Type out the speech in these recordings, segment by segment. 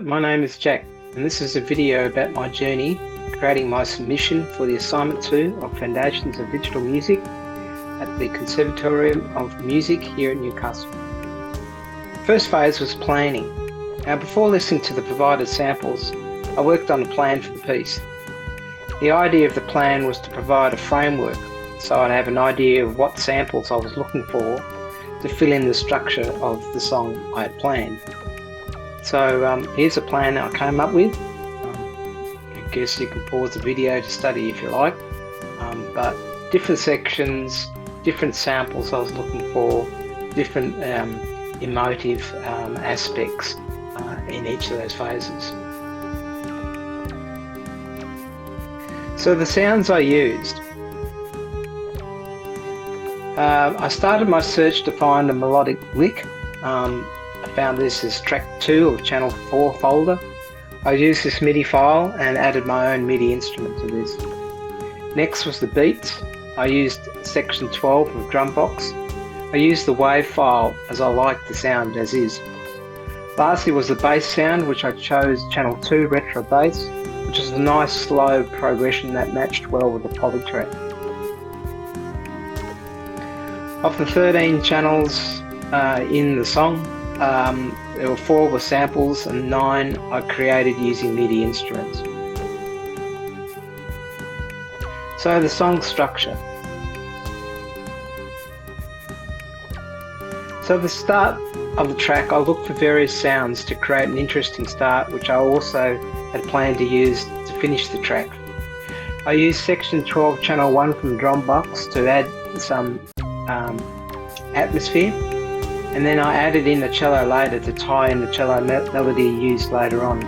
my name is Jack, and this is a video about my journey creating my submission for the Assignment 2 of Foundations of Digital Music at the Conservatorium of Music here at Newcastle. First phase was planning. Now, before listening to the provided samples, I worked on a plan for the piece. The idea of the plan was to provide a framework so I'd have an idea of what samples I was looking for to fill in the structure of the song I had planned. So here's a plan I came up with. I guess you can pause the video to study if you like, but different sections, different samples I was looking for, different emotive aspects in each of those phases. So the sounds I used. I started my search to find a melodic lick. I found this as track 2 of channel 4 folder. I used this MIDI file and added my own MIDI instrument to this. Next was the beats. I used section 12 of Drumbox. I used the wave file as I liked the sound as is. Lastly was the bass sound, which I chose channel 2 retro bass, which is a nice slow progression that matched well with the poly track. Of the 13 channels in the song, there were 4 were samples and 9 I created using MIDI instruments. So the song structure. So at the start of the track, I looked for various sounds to create an interesting start, which I also had planned to use to finish the track. I used section 12 channel 1 from Drumbox to add some atmosphere, and then I added in the cello later to tie in the cello melody used later on.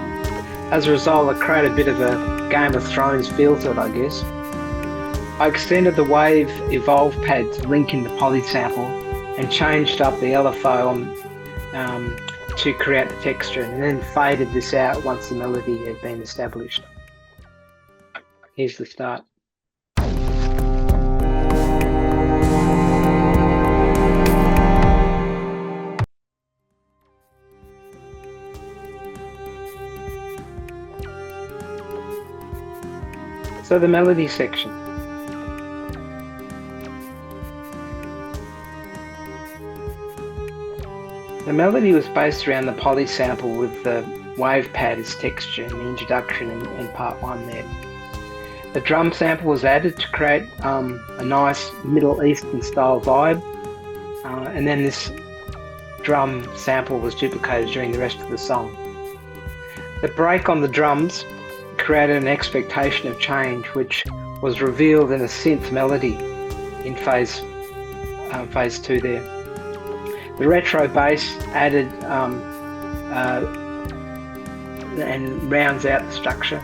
As a result, I created a bit of a Game of Thrones feel to it, I guess. I extended the wave evolve pad to link in the poly sample and changed up the LFO to create the texture, and then faded this out once the melody had been established. Here's the start. So the melody section. The melody was based around the poly sample with the wave pad as texture in the introduction in part 1 there. The drum sample was added to create a nice Middle Eastern style vibe, and then this drum sample was duplicated during the rest of the song. The break on the drums created an expectation of change, which was revealed in a synth melody in phase 2 there. The retro bass added and rounds out the structure.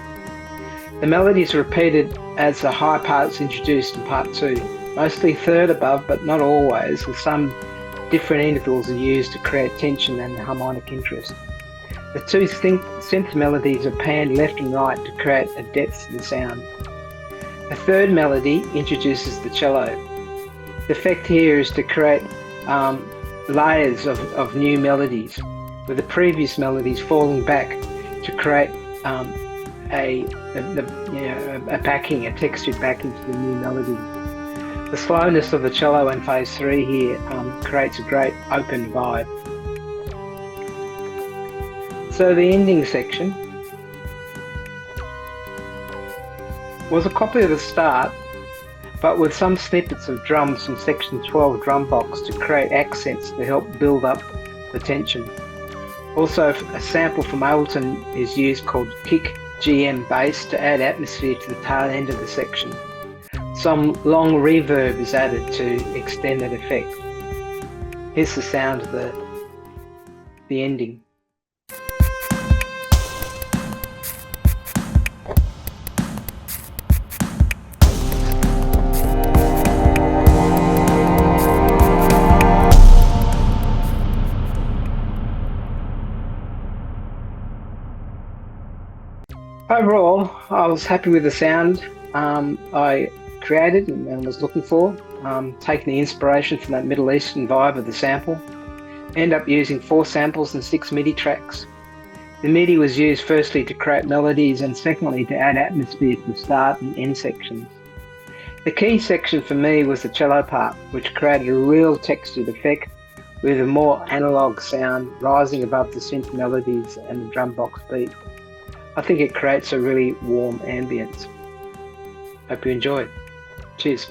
The melody is repeated as the high parts introduced in part 2, mostly third above, but not always, and some different intervals are used to create tension and harmonic interest. The 2 synth melodies are panned left and right to create a depth to the sound. The third melody introduces the cello. The effect here is to create layers of new melodies, with the previous melodies falling back to create a backing, a textured backing to the new melody. The slowness of the cello in phase 3 here creates a great open vibe. So the ending section was a copy of the start, but with some snippets of drums from section 12 Drumbox to create accents to help build up the tension. Also, a sample from Ableton is used called Kick GM Bass to add atmosphere to the tail end of the section. Some long reverb is added to extend that effect. Here's the sound of the ending. Overall, I was happy with the sound I created and was looking for, taking the inspiration from that Middle Eastern vibe of the sample. End up using 4 samples and 6 MIDI tracks. The MIDI was used firstly to create melodies and secondly to add atmosphere to the start and end sections. The key section for me was the cello part, which created a real textured effect with a more analog sound rising above the synth melodies and the drum box beat. I think it creates a really warm ambience. Hope you enjoy. Cheers.